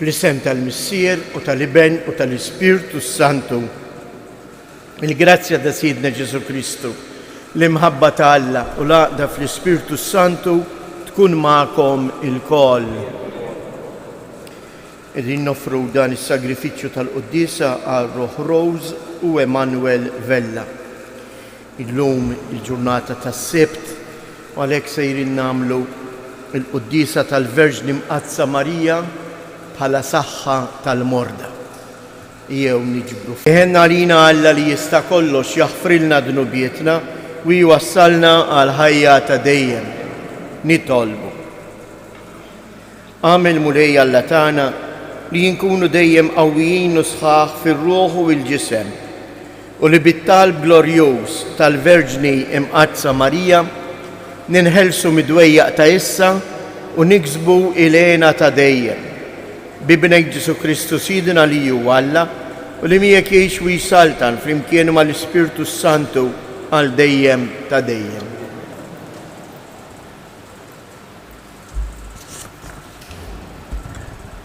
Fl-isem tal-Missier u tal-Iben u tal-Ispirtu Santu, il-grazzja da Sidna Ġesu Kristu, l-imħabba ta' Alla u l-għaqda fl-Ispirtu Santu tkun ma'kom il-koll. Idin nofru dan is-sagrifiċċju tal-Quddisa għal Roħ Rose u Emanuel Vella. Illum il-ġurnata tas-Sibt u għalhekk sejrin nagħmlu il-Quddisa tal-Verġni Mqazza Marija bħala saħħa tal-morda. Jew niġbru. Iħenna għalina Alla li jista' kollox jaħfrilna dnubietna u jwassalna għal ħajja ta' dejjem. Nitolbu. Għamel mulej Alla tagħna li jinkunu dejjem qawwijin u sħaħ fir-ruħ u l-ġisem u li bit-talb glorjuż tal-Verġni Mqazza Marija ninħelsu mid-dwejjaq ta' issa u niksbu ilena ta' dejjem. Bibnek Ġesu Kristu Sidna li ju Alla u li miegħek jgħix u jsaltan flimkien mal-Ispirtu Santu għal dejjem ta' dejjem.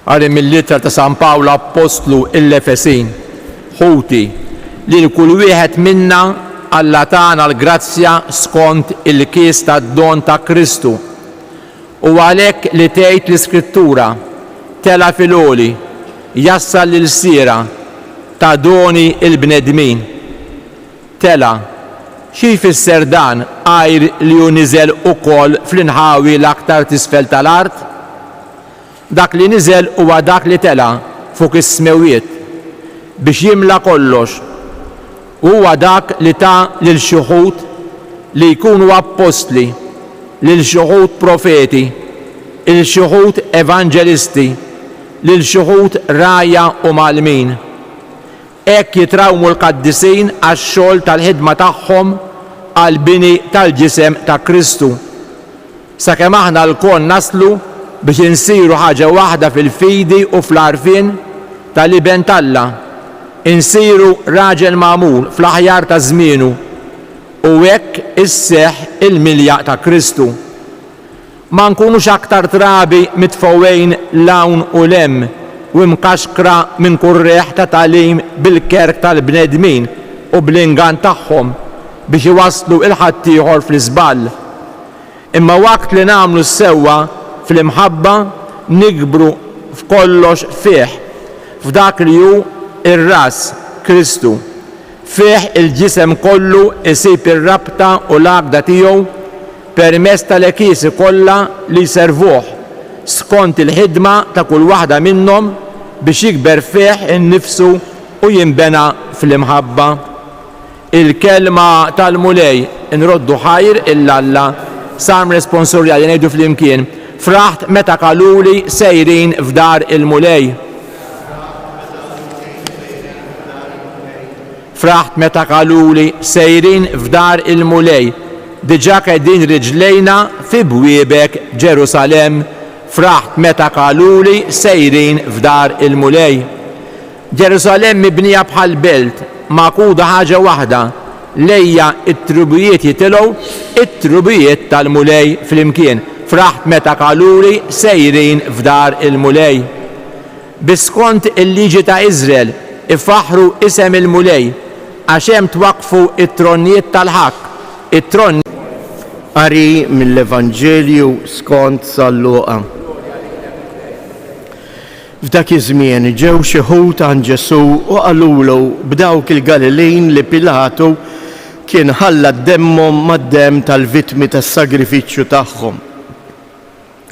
Għalli mill-littra ta' San Pawla Apostlu l-Efesin, ħuti li l-kull wieħed minna Alla tagħna l-grazzja skont il-kies tad-don ta' Kristu. U għalhekk li tgħid l-Iskrittura tela filgħoli jassal l-sira ta' doni il-bnedmin. Tela, xi jfisser dan għajr li hu niżel ukoll fl-inħawi l-aktar t'isfel tal-art? Dak li niżel huwa dak li tela fuq is-smewiet biex jimla kollox. Huwa dak li ta' lil xi wħud li jkunu apostli, lil xi wħud profeti, lil xi wħud evanġelisti, lil xi wħud rajja u malmin. Hekk jitrawmu l-qaddisin għax-xogħol tal-ħidma tagħhom għall bini tal-ġisem ta' Kristu. Sakemm aħna lkoll naslu biex insiru ħaġa waħda fil-fidi u fl-għarfien tal-Iben t'Alla, insiru raġel magħmul fl-aħjar ta' żmienu u hekk isseħħ il-miljaq ta' Kristu. Ma nkunux aktar trabi mitfowejn lawn u lem u mkaxkra minn kurreħ ta' talim bil-kerk tal-bnedmin u bl-ingan tagħhom biex iwasslu il-ħaddieħor fl-iżball. Imma waqt li nagħmlu s-sewwa fl-imħabba nikbru f'kollox fih, f'dak li hu ir-ras Kristu. Fih il-ġisem kollu isib ir-rabta u l-għaqda tiegħu permezz tal-ekisi kollha li jservuh skont il-ħidma ta' kull waħda minnhom biex jikber fih innifsu u jinbena fl-imħabba. Il-kelma tal-mulej inroddu ħajr il-Alla sam responsorjali ngħidu flimkien fraħt meta qaluli sejrin f'dar il-mulej. Fraħt meta qaluli sejrin f'dar il-mulej. Diġà qegħdin riġlejna fi bwiebek Ġerusalem, fraħt meta qaluli sejrin f'dar il-mulej. Ġerusalem mibnija bħal belt, maquda ħaġa waħda, lejja it-trubijiet jitilgħu, it-trubijiet tal-mulej flimkien, fraħt meta qaluli sejrin f'dar il-mulej. Biskont il-liġi ta' Iżrael ifaħru isem il-mulej għax hemm twaqfu it-tronnijiet tal-ħakk, it-tron Qari mill-Evanġelju skont San Luqa. F'dak iż-żmien ġew xi ħud għand Ġesu u qalulu b'dawk il-Galilejn li Pilatu kien ħalla demmhom mad-demm tal-vittmi tas-sagrifiċċju tagħhom.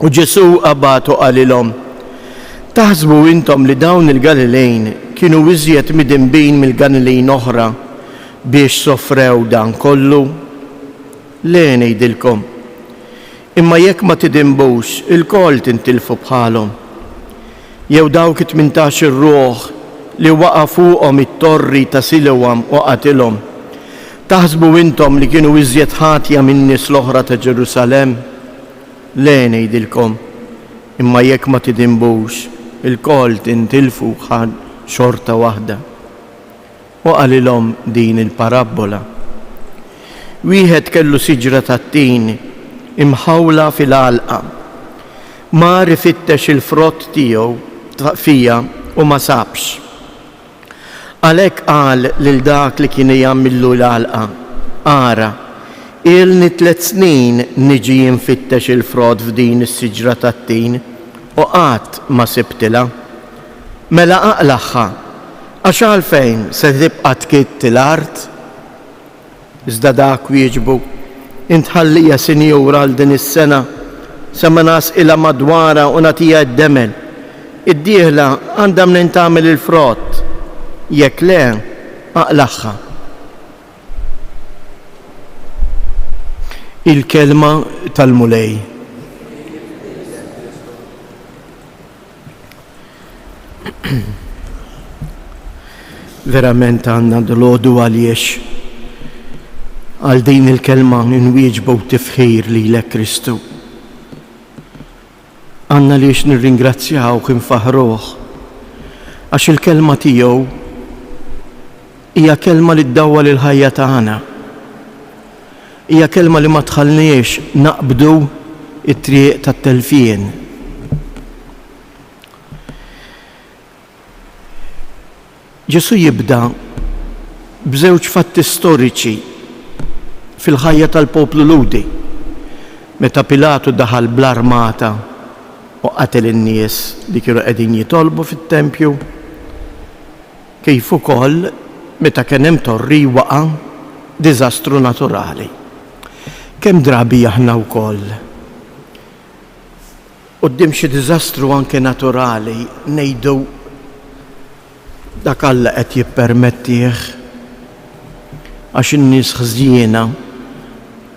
U Ġesu qabatu qalilhom: taħsbu intom li dawn il-Galilejn kienu iżjed midinbin mill-Galilejn oħra biex sofrew dan kollu? Le ngħidilkom, imma jekk ma tidinbux il-koll tintilfu bħalhom. Jew dawk 18 ruħ li waqa' fuqhom it-torri ta' Silewam u qatilhom, taħsbu intom li kienu iżjed ħatja min-nies l-oħra ta' Ġerusalem? Le ngħidilkom, imma jekk ma tidinbux il-koll tintilfu xorta waħda. U qalilhom din il-parabbola. Wieħed kellu siġra tat-tin imħawla fil-għalqa. Mar ifittex il-frott tiegħu fija u ma sabx. Għalhekk qal lil dak li kien jagħmillu l-għalqa, ara, ilni 3 snin niġi nfittex il-frod f'din is-siġra tat-tin u qatt ma sibtilha. Mela aqlaħħa, għax għalfejn se tibqa' tkitt l-art? Iżda dak wieġbu, intħallija sinjura għal din is-sena sa ma nasqilha madwara u nagħtiha d-demel. Id-dieħla għandha minn tagħmel il-frott, jekk le aqlaħħa. Il-kelma tal-mulej. Verament għandna dolodu għaliex għal din il-kelma nwieġbu tifħir lilek Kristu. Għandna liex nirringrazzjaw kien faħruh għax il-kelma tiegħu hija kelma li ddawwal il-ħajja tagħna. Hija kelma li ma tħallniex naqbdu it-triq tat-telfien. Ġesu jibda b'żewġ fatti storiċi fil-ħajja tal-poplu Ludi. Meta Pilatu daħal bl-armata u qatel in-nies li kienu qegħdin jitolbu fit-tempju, kif ukoll meta kien hemm torri waqa' diżastru naturali. Kemm drabi aħna wkoll quddiem xi diżastru anke naturali ngħidu dak Alla qed jippermettih għax in-nies ħżiena,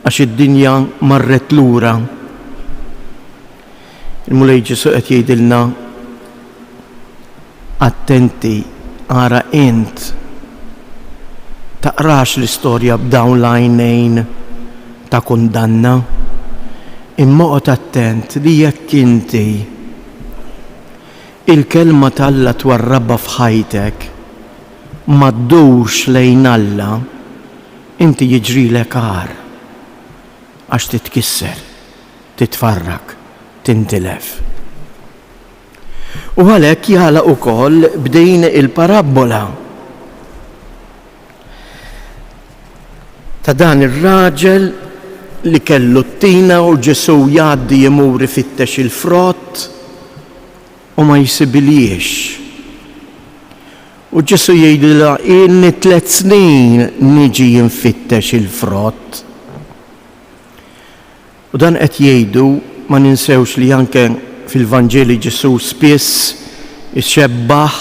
għax id-dinja marret lura. Il-Mulej Ġesu qed jgħidilna attenti, ara int taqrax l-istorja b'dawn l-għajnejn ta' kundanna, imma qgħod attent li jekk inti il-kelma tal-Alla twarrabha f'ħajtek ma ddurx lejn Alla, inti jiġrilek għar għax titkisser, titfarrak, tintilef. U għalhekk jagħlaq ukoll b'din il-parabola ta' dan ir-raġel li kellu t-tina u Ġesu jgħaddi jimur ifittex il-frott u ma jsibiliex. U Ġesu jgħidilha ilni 3 snin niġi jinfittex il-frott. U dan qed jgħidu ma ninsewx li anke fil-Vanġeli Ġesu spiss ixxebbaħ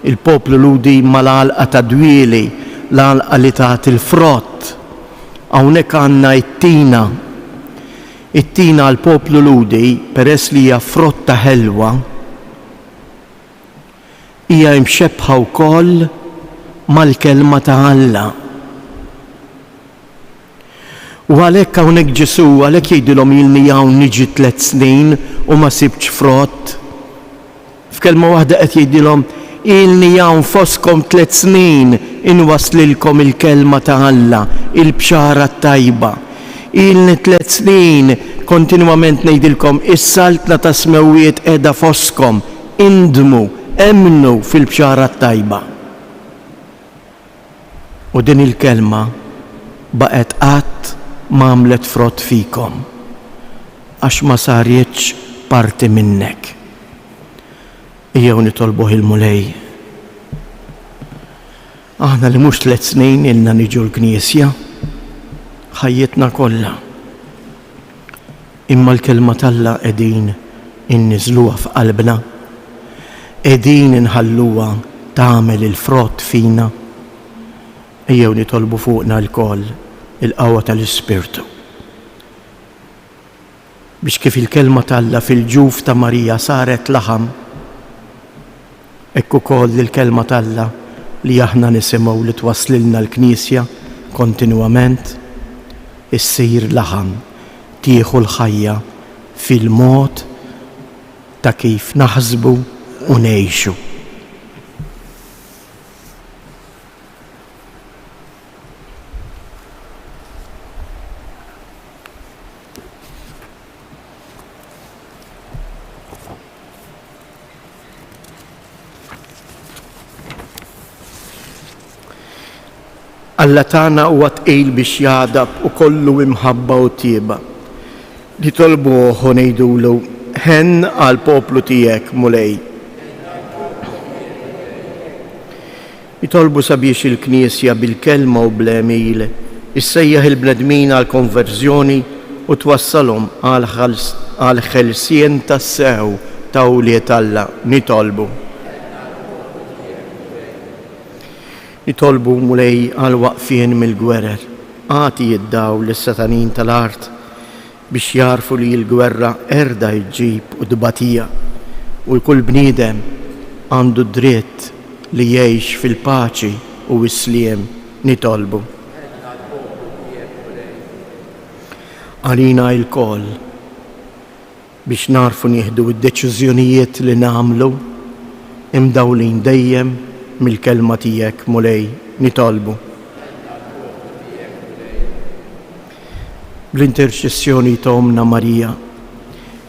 il-poplu Ludi mal-għalqa ta' dwieli, l-għalqa li tagħti il-frott. Hawnhekk għandna it-tina. It-tina għall poplu Ludi peress li hija frotta ħelwa hija mxebbħa wkoll mal-kelma ta' Alla. U għalhekk hawnhekk Ġesu għalhekk jgħidilhom ilni hawn niġi 3 snin u ma sibtx frott. F'kelma waħda qed jgħidilhom ilni hawn foskom 3 snin inwaslilkom il-kelma ta' Alla, il-bxara tajba. Ilni 3 snin kontinwament ngħidilkom is-saltla ta' smewwiet qiegħda foskom, indmu, emnu fil-bxara tajba. U din il-kelma baqgħet qatt ma għamlet frott fikom għax ma saritx parti minnek. Ejjew nitolbuh il-Mulej. Aħna li mhux 3 snin ilna niġu l-Knisja, ħajjitna kollha. Imma l-kelma tal-Alla qegħdin inniżluha f'qalbna, qegħdin inħalluha tagħmel il-frott fina. Ejjew nitolbu fuqna lkoll il-qawwa tal-Ispirtu. Biex kif il-kelma tal-Alla fil-ġuf ta' Marija saret laħam, hekk ukoll il-kelma tal-Alla li aħna nisimgħu li twaslilna l-Knisja kontinwament issir laħam tieħu l-ħajja fil-mod ta' kif naħsbu u ngħixu. Alla tagħna huwa tqil biex jagħdab u kollu imħabba u tieba. Nitolbuh u ngħidulu ħen għal poplu tiegħek mulej. Nitolbu sabiex il-Knisja bil-kelma u bl-emil issejjaħ il-bnedmin għal konverżjoni u twassalhom għal ħelsien tas-sew ta' Awliet Alla. Nitolbu mulej għal waqfien mill-gwerer. Għati jiddaw l-satanin tal-art biex jarfu li l-gwerra erda jġib u dbatija u l-kull bniedem għandu dritt li jgħix fil-paċi u s-sliem. Nitolbu għalina il-koll biex narfu nieħdu id-deċiżjonijiet li nagħmlu imdawlin dejjem mill-kelma tiegħek mulej. Nitolbu bl-interċessjoni ta' Omna Marija,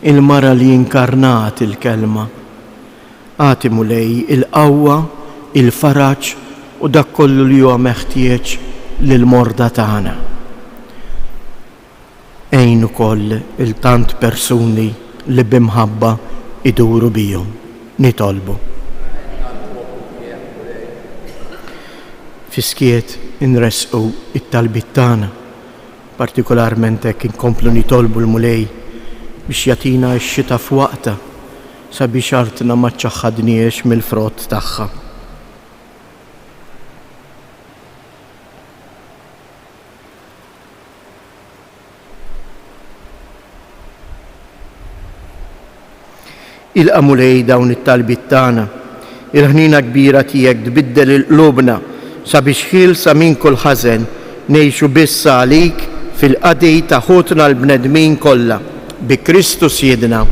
il-mara li inkarnat il-kelma, għati mulej il-qawwa, il-faraġ u dak kollu li huwa meħtieġ lill-morda tagħna. Ejn ukoll il-tant persuni li bimħabba iduru bihom. Nitolbu. Fiskiet inresqu it-talbit tagħna, partikolarment hekk inkomplu nitolbu l-mulej biex jagħtina x-xita f'waqta sabiex artna ma ċaħħadniex mill-frott tagħha. Il-qa mulej dawn it-talbit tagħna, il-ħnina kbira tiegħek tbiddel il-qlubna sabiex ħilsa minn kull ħażen ngħixu biss għalik fil-qadej ta' ħutna l-bnedmin kollha bi Kristu Siedna.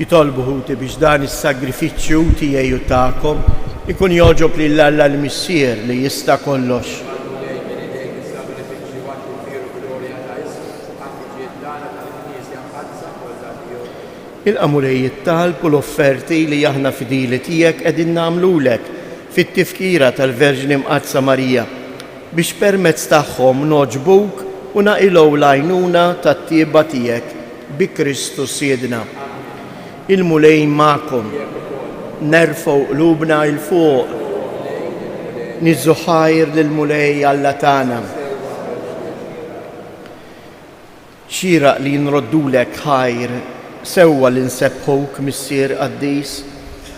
Jitolbu ħuti biex dan is-sagrifiċċju tiegħi u tagħkom ikun jogħġob lil Alla l-Missier li jista' kollox. Il-qa mulej it-talb u l-offerti li aħna fidili tiegħek qegħdin nagħmlulek fit-tifkira tal-Verġni Mqazza Marija biex permezz tagħhom noġbuk u naqilgħu l-għajnuna tat-tieba tiegħek bi Kristu Siedna. Il-mulej ma'kom, nerfgħu qlubna il fuq, niżżu ħajr lill-mulej Alla tagħna. Xieraq li nroddulek ħajr sewwa li nsebħuk Missier Qaddis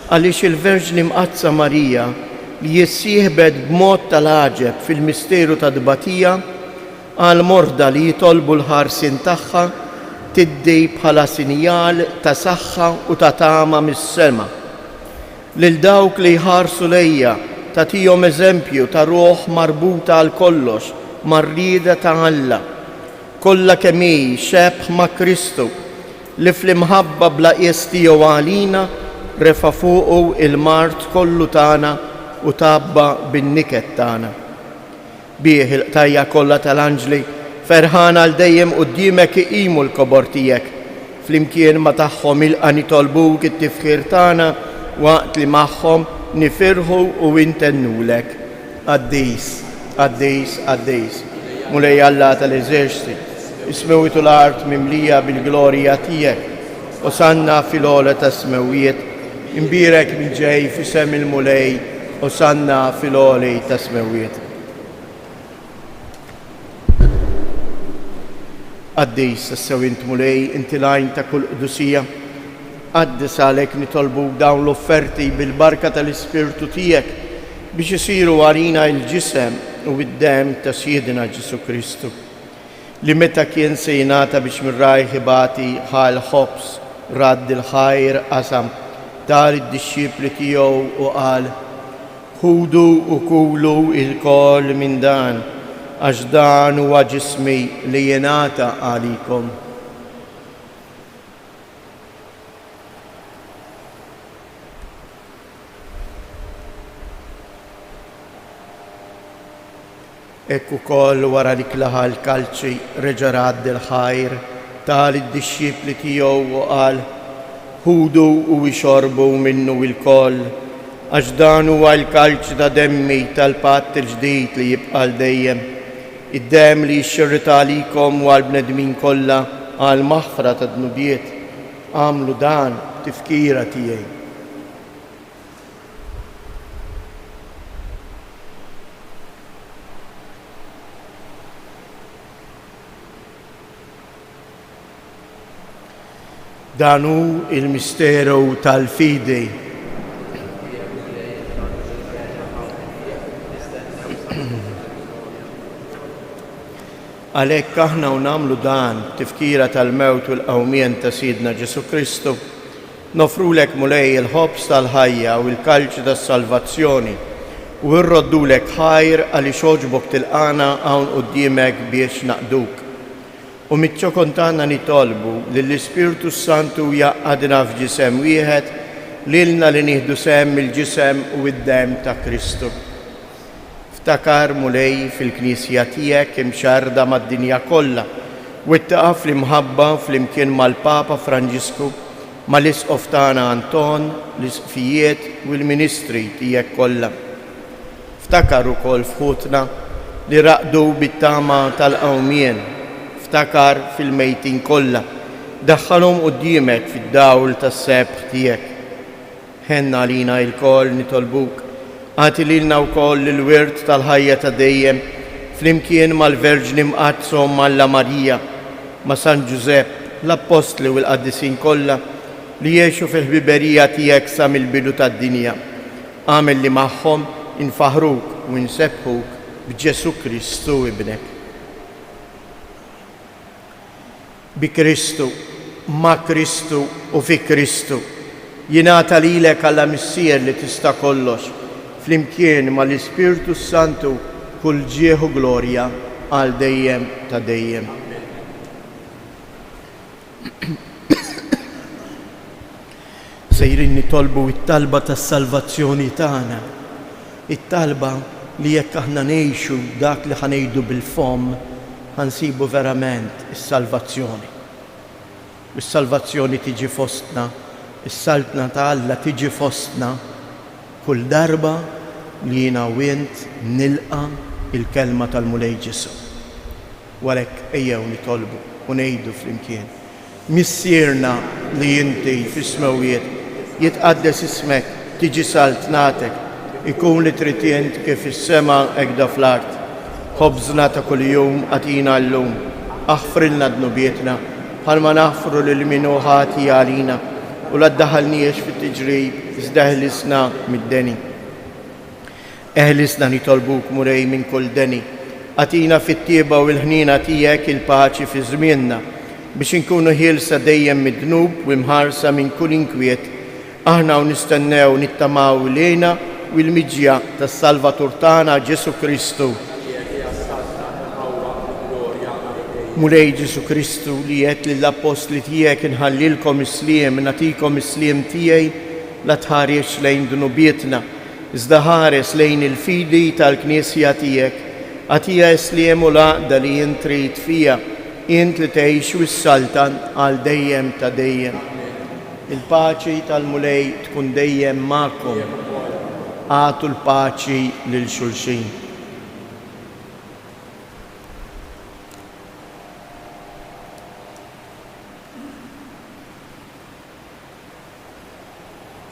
għaliex il-Verġni Mqazza Marija li jissieħbed b'mod tal-għaġeb fil-misteru ta' dbatija għal morda li jitolbu l-ħarsien tagħha tiddej bħala sinjal ta' saħħa u ta' tama mis-sema. Lil dawk li jħarsu lejja tagħtihom eżempju ta' ruħ marbuta għal kollox mar-rieda ta' Alla. Kollha kemm hi xebħ ma' Kristu li fl-imħabba bla qies tiegħu għalina refa' fuqu il-mart kollu tagħna u tabba bin-niket tagħna. Bih il-qtajja kollha tal-anġli ferħana għal dejjem quddiemek iqimu l-kobor tiegħek flimkien ma tagħhom ilqa' nitolbuk it-tifħir tagħna waqt li magħhom nifirħu u intennulek. Qaddis, Qaddis, Qaddis, mulej Alla tal-eżerċiti, ismewitu l-art mimlija bil-glorja tiegħek, osanna fil-għola ta' smewiet, imbirek minn ġej fisem il-mulej, osanna fil-għoli ta' smewiet. Qaddis s-sewint mulej inti lajn ta' kull qdusija. Qaddis għalek nitolbu dawn l-offerti bil-barka tal-Ispirtu tijek biex isiru għalina il-ġisem u id-dem ta' Siedina Ġesu Kristu. Li meta kien se jingħata biex mir-rajħ ibati ħal ħobs radd il-ħajr qasam tal id-disċipli tiegħu u qal: ħudu u kulu il-koll minn dan għax dan huwa ġismi li jingħata għalikom. Ekku koll wara li klaħa l-kalċi reġa' radd il-ħajr tal id-disċipli tiegħu u qal: ħudu u ixorbu minnu il-koll għax dan huwa l-kalċ ta' demmi tal-patt il-ġdid li jibqa' dejjem. Id-dem li jxirrita għalikom u għall-bnedmin kollha għal maħfra ta' dnubiet. Għamlu dan tifkira tiegħi. Dan hu il-misteru tal-fidi. Għalhekk aħna u nagħmlu dan tifkira tal-mewt u l-qawmien ta' Siedna Ġesu Kristu, nofrulek mulej il-ħobs tal-ħajja u l-kalċ tas-salvazzjoni u rroddulek ħajr għaliex għoġbok tilqana hawn quddiemek biex naqduk. U mit-ċokontana nitolbu li l-Ispirtu Santu jaqadna f'ġisem wieħed lilna li nieħdu sehem il-ġisem u id-dem ta' Kristu. Ftakar mulej fil-Knisja tiegħek imxarda mad-dinja kollha u ittaqa' fl-imħabba flimkien mal-Papa Franġisku, mal-Isqof tagħna Anton, l-isqfijiet u l-ministri tiegħek kollha. Ftakar ukoll fħutna li raqdu bit-tama tal-qawmien. Ftakar fil-mejtin kollha, daħħalhom quddiemek fid-dawl tas-sebħ tiegħek. Ħenna għalina l-koll nitolbuk, għati lilna wkoll il-wirt tal-ħajja ta' dejjem flimkien mal-Verġni mqaddsom Alla Marija, ma' San Ġusepp, l-Apostli u l-Qaddisin kollha li jgħixu fil-ħbiberija tiegħek sa mill-bidu tad-dinja. Għamel li magħhom infaħruk u nsebħuk b'Ġesu Kristu ibnek. Bi Kristu, ma' Kristu u fi Kristu, jingħata lilek għalla missier li tista' kollox, flimkien ma' l-Ispirtu Santu kull ġieħ u glorja għal dejjem ta' dejjem. Sejrin nitolbu it-talba tas-salvazzjoni tagħna, it-talba li jekk aħna ngħixu dak li ħanejdu bil-fom ħansibu verament is-salvazzjoni. Is-salvazzjoni tiġi fostna, is-saltna ta' Alla tiġi fostna kull darba li jiena u int nilqa il-kelma tal-mulej Ġesu. Walhekk ejjew nitolbu u ngħidu flimkien: Missierna li inti fis-smawiet jitqaddes ismek, tiġi saltnatek, ikun li trid int kif is-sema hekk fl-art. Ħobżna ta' kuljum għatina llum, aħfrilna dnubietna bħalma naħfru lil min hu ħati għalina u la ddaħħalniex fit-tiġrib iżda eħlisna mid-deni. Eħlisna nitolbuk mulej minn kull deni, għatina fit-tieba u l-ħnina tiegħek il-paċi fi żmienna biex inkunu ħielsa dejjem mid-dnub u mħarsa minn kull inkwiet, aħna u nistennew nittamaw lejna u l-miġja tas-Salvatur tagħna Ġesu Kristu. Mulej Ġesu Kristu li qed lill-Apostli tiegħek inħallilkom isliem, nagħtikom isliem tiegħi la tħares lejn dunubietna, iżda ħares lejn il-fidi tal-Knisja tiegħek. Għatija isliem u laqda li jien trid fija, int li tgħix u s-saltan għal dejjem ta' dejjem. Il-paċi tal-mulej tkun dejjem magħkom. Għatu l-paċi lil xulxin.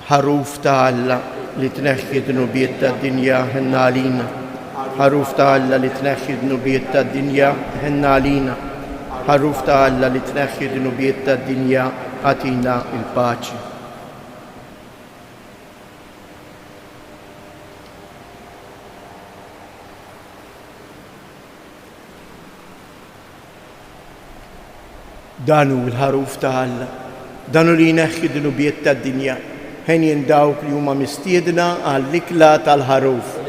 ħaruf ta' Alla li tneħħi dnubiet tad-dinja ħenna għalina. Ħaruf ta' Alla li tneħħi dnubiet tad-dinja ħenna għalina. ħarruf ta' Alla li tneħħi d-nubiet tad-dinja għatina il-paċi. Danu l-ħaruf ta' Alla, danu li jneħħi d-nubiet tad-dinja, ħen jindawk li huma mistiedna għall-ikla tal-ħaruf.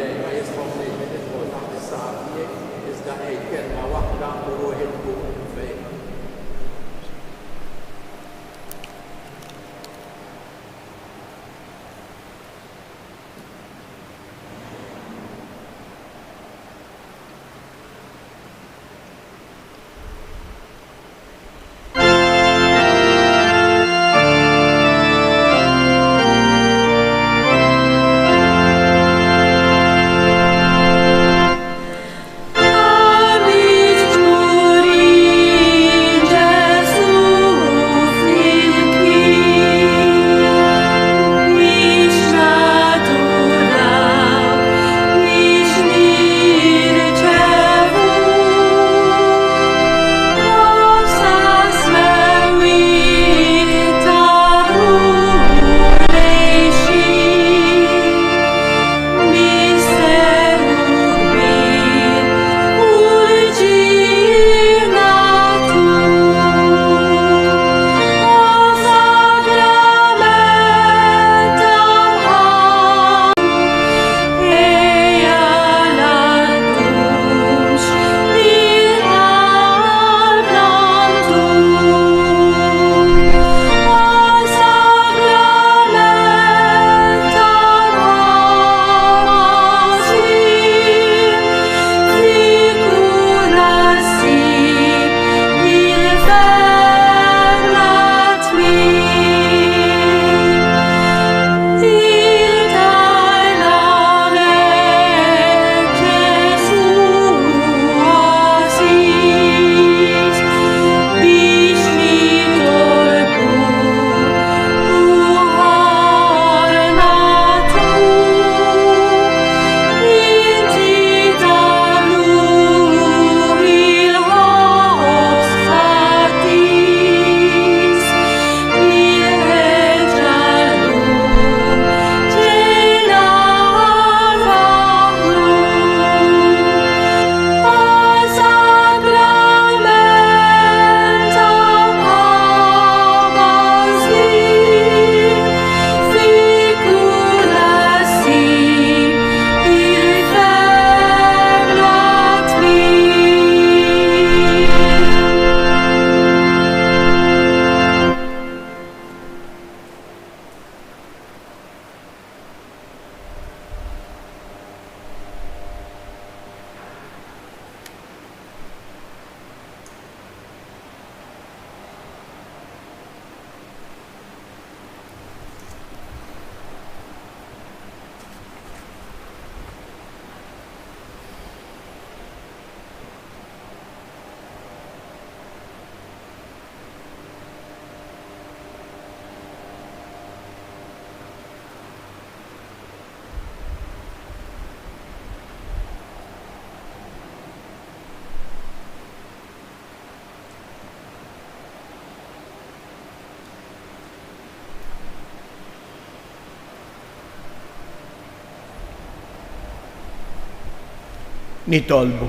Nitolbu.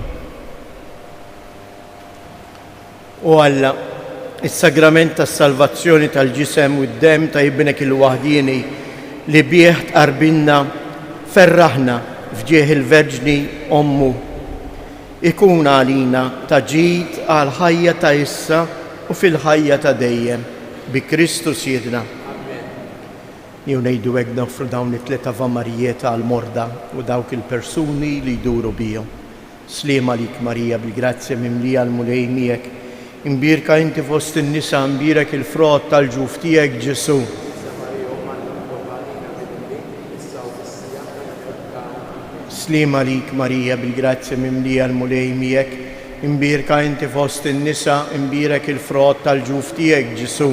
U Alla, is-sagrament tas-salvazzjoni tal-ġisem u d-dem ta' ibnek il-waħdini li bih tqarbilna ferraħna fġieħ il-Verġni Ommu, ikun għalina ta' ġid għal ħajja ta' issa u fil-ħajja ta' dejjem bi Kristu Siedna. Jew ngħidu hekk nofru dawn it-tliet avamarijiet għal morda u dawk il-persuni li jduru bihom. Sliema lik Marija bil-grazzja mimlija l-mulej miegħek, imbirka inti fost in-nisa, imbirek il-frott tal-ġuf tiegħek Ġesu. Sliema lik Marija bil-grazzja mimlija l-mulej miegħek, imbirka inti fost in-nisa, imbirek il-frott tal-ġuf tiegħek Ġesu.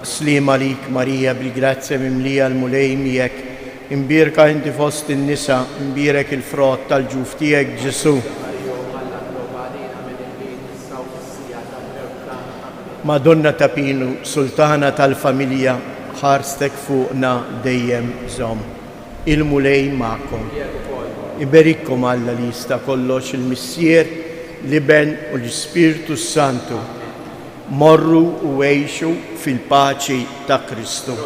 Sliema lik Marija bil-grazzja mimlija l-mulej miegħek, Imbirka inti fost in-nisa, imbirek il-frott tal-ġuf tiegħek Ġesu. Madonna ta' Pinu, Sultana tal-familja, ħarstek fuqna dejjem żomm. Il-mulej ma'kom. Iberikkom Alla li jista' kollox il-Missier, l-Iben u l-Ispirtu Santu. Morru u għejxu fil-paċi ta' Kristu.